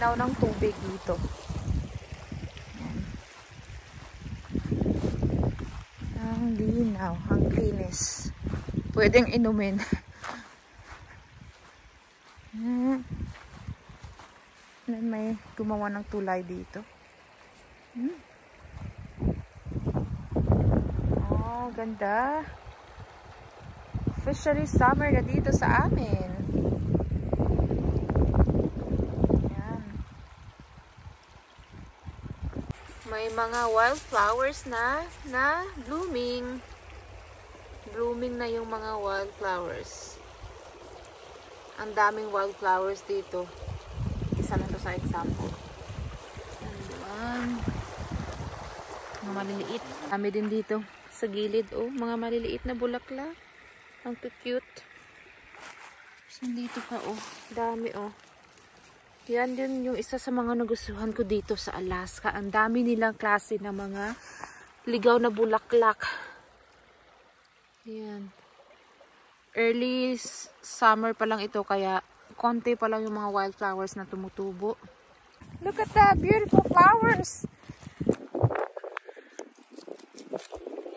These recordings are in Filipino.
linaw ng tubig dito. Ang linaw, ang linis. Pwedeng inumin. May gumawa ng tulay dito. Oh, ganda. Fishery summer na dito sa amin. Yan. May mga wildflowers na blooming. Blooming na yung mga wildflowers. Ang daming wildflowers dito. Isa lang to sa example. Mga maliliit. Dami din dito sa gilid. Oh, mga maliliit na bulaklak. Ang cute. So, dito pa, oh. Dami, oh. Yan din yung isa sa mga nagustuhan ko dito sa Alaska. Ang dami nilang klase ng mga ligaw na bulaklak. Yan. Early summer pa lang ito, kaya konti pa lang yung mga wildflowers na tumutubo. Look at the beautiful flowers!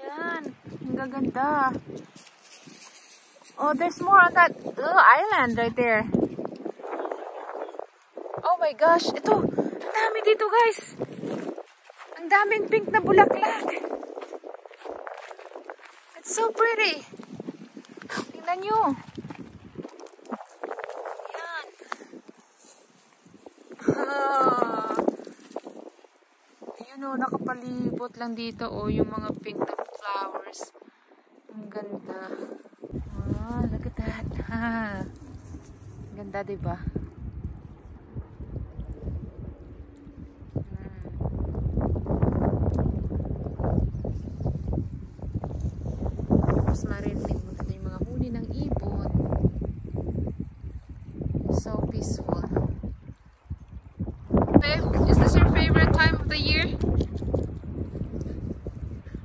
Yan. Ang gaganda. Oh, there's more on that little island right there. Oh my gosh, ito. Ang dami dito, guys. Ang daming pink na bulaklak. It's so pretty. Tingnan nyo. Yan. Ayun o, nakapalibot lang dito o yung mga pink na flowers. Ang ganda. Oh, look at that. Ganda, diba? Mas marinig mo na yung mga huni ng ibon. So peaceful. Babe, is this your favorite time of the year?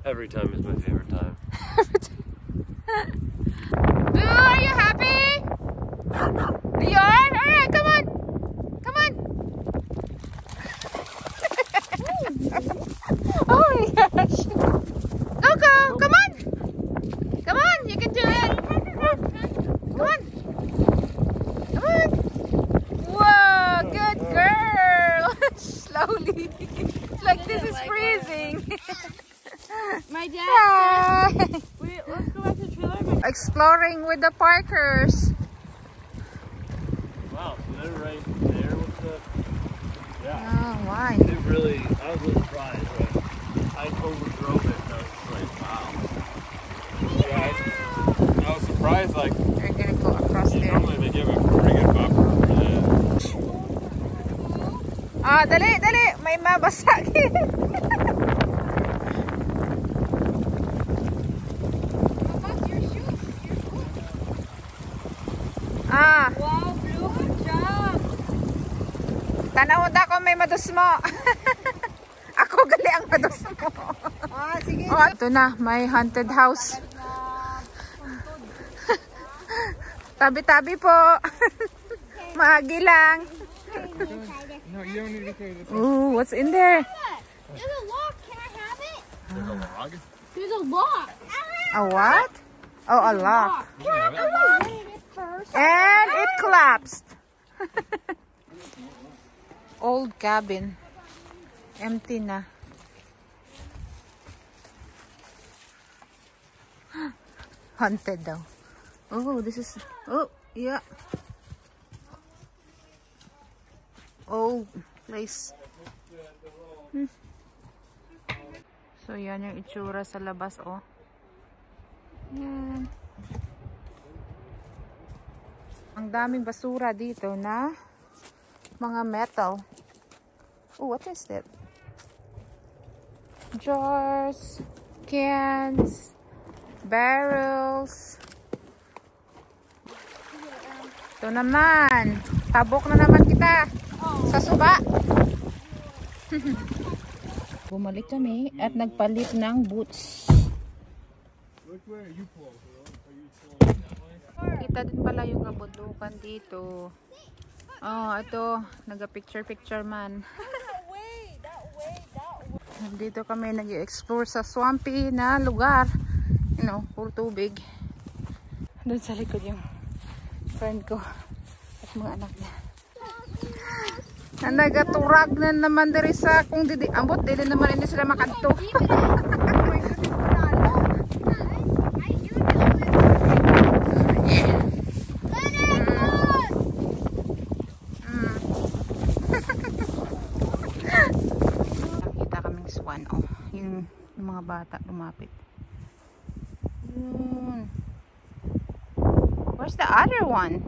Every time is my favorite time. Are you happy? You are? Alright, come on. Come on. Oh my gosh. Coco, come on. Come on, you can do it. Come on. Come on. Whoa, good girl. Slowly. Like this is freezing. My dad said, let's go back to the trailer. Exploring with the Parkers. Wow, so they're right there with the... Yeah. Oh, why? It really, I was a little surprised when I overdrove it. I was like, wow. Yeah, I was surprised, like, We're gonna go across there. normally they give a pretty good buffer for that. Ah, dali, dali. May mabasag. Ah. Wow, Blue, good job. Tanawad ako may madus mo. Ako gali ang madus mo. Ah, sige. Oh, ito na, may haunted house. Tabi-tabi po. Maagi lang. No, you don't need to carry this. Ooh, what's in there? There's a lock. Can I have it? There's a log? There's a lock. A what? Oh, a lock. First. And it collapsed. Old cabin. Empty na. Haunted daw. Oh, this is... Oh, yeah. Old place. So, yan yung itsura sa labas, oh. Yan. Ang daming basura dito na mga metal. Oh, what is that? Jars, cans, barrels. Ito naman. Tabok na naman kita sa suba. Bumalik kami at nagpalit ng boots. Kita din pala yung kabundukan dito. Oh, ito. Naga-picture-picture man. That way. Dito kami nag-explore sa swampy na lugar. You know, puro tubig. Doon sa likod yung friend ko at mga anak niya. Nagaturag na naman diri sa kung didi ambot dili naman hindi sila makadto. Nakita kaming swan yung mga bata lumapit. Where's the other one?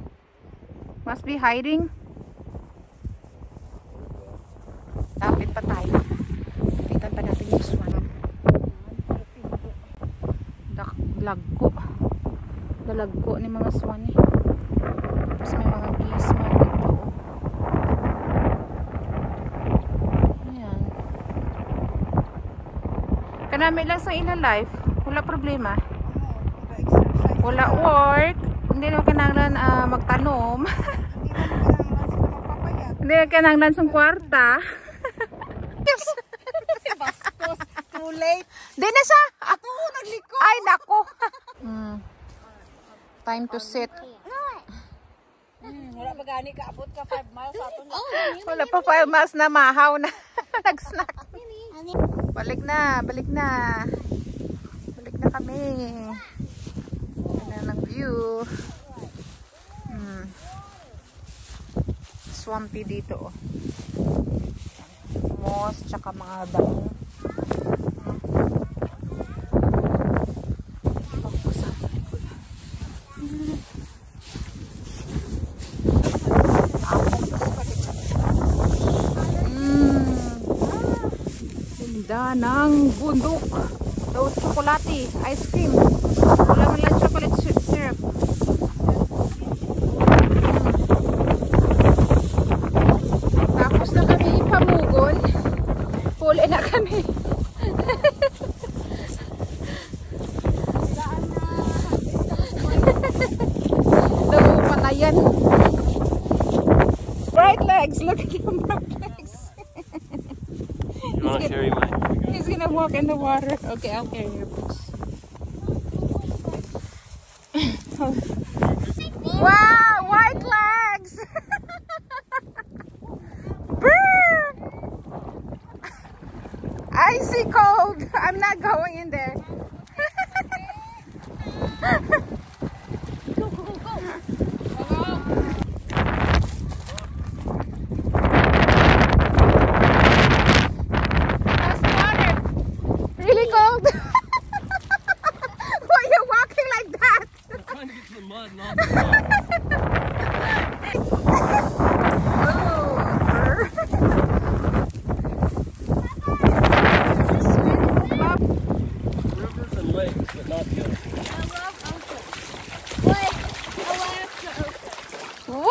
Must be hiding. Lapit pa tayo. Lapitan pa natin yung swan. Dalagko ni mga swan eh. Tapos may mga geese man dito. Ayan. Kanami lang sa ilang life. Wala problema. Wala work. Hindi naman kananglan magtanom. Hindi naman kananglan sa kwarta. Bastos. Too late. Di na siya. Ako, nagliko. Ay, nako. Time to sit. Wala ba gani ka? Abot ka 5 miles aton. Wala pa 5 miles na mahaw na. Nag-snack. Balik na. Balik na kami. Ganda ng view. Swampy dito. Moss, tsaka mga damo. Ganda ng bundok. Daw chocolate, ice cream. Wala man lang chocolate syrup. Tapos na kami pamugon. Huli na kami. Daw palayan. Bright legs. Look at your bright legs. You want to carry mine? He's gonna walk in the water. Okay, I'll carry your books. Wow, white legs! Brr! Icy cold. I'm not going in there. Really cold? Why are you walking like that? I'm trying to get to the mud and off the mud. Rivers and lakes, but not the ocean. Whoa!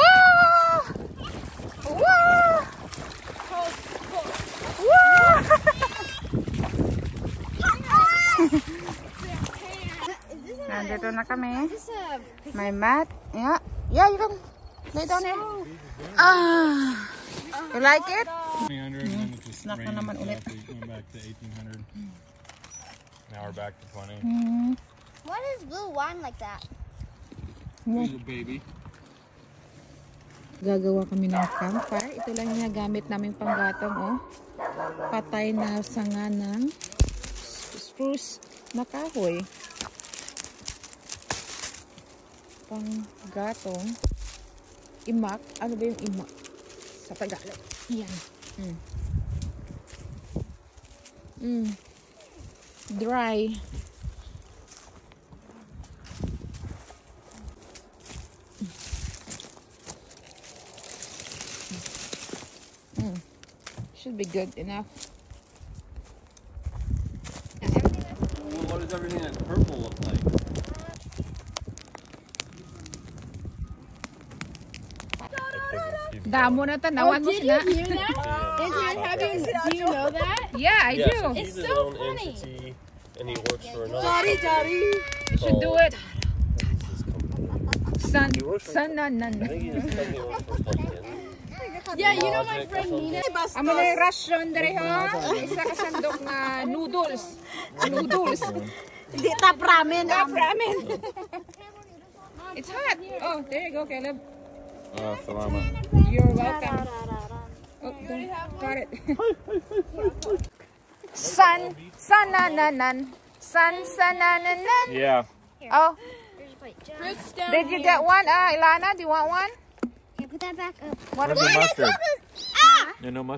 Whoa! Whoa! Nandito na kami. May mat. Yeah. Yeah, you can lay down here. Ah. You like it? 300 and then it's just Snack na raining naman ulit. stuff. We went back to 1800. Now we're back to 20. What is blue wine like that? Here's a baby. Gagawa kami ng campfire. Ito lang yung nagamit namin panggatong, oh. Patay na sanga ng spruce na kahoy. Panggatong. Imak. Ano ba yung imak? Sa Tagalog. Yan. Dry. Should be good enough. Well, what does everything that's purple look like? Damo na tanawan mo sila. Do you know that? Yeah, I Yeah, do. so he's his own entity, and he works for another. Daddy. You should do it. What is this company? Sun, He works for- sun, nan, I think he just company works for Pumpkin. Yeah, you know my friend Nina. Amo na yung ration dere ho. Isa ka sandok nga noodles. Noodles. Hindi tap ramen. Top ramen. It's hot. Oh, there you go, Caleb. Salamat. You're welcome. Oh, there. Got it. Sun, sanananan. Sun, sanananan. Yeah. Oh, Fruits down did you here. get one? Ilana, do you want one? Put that back up. What Where's the about mustard? No mustard.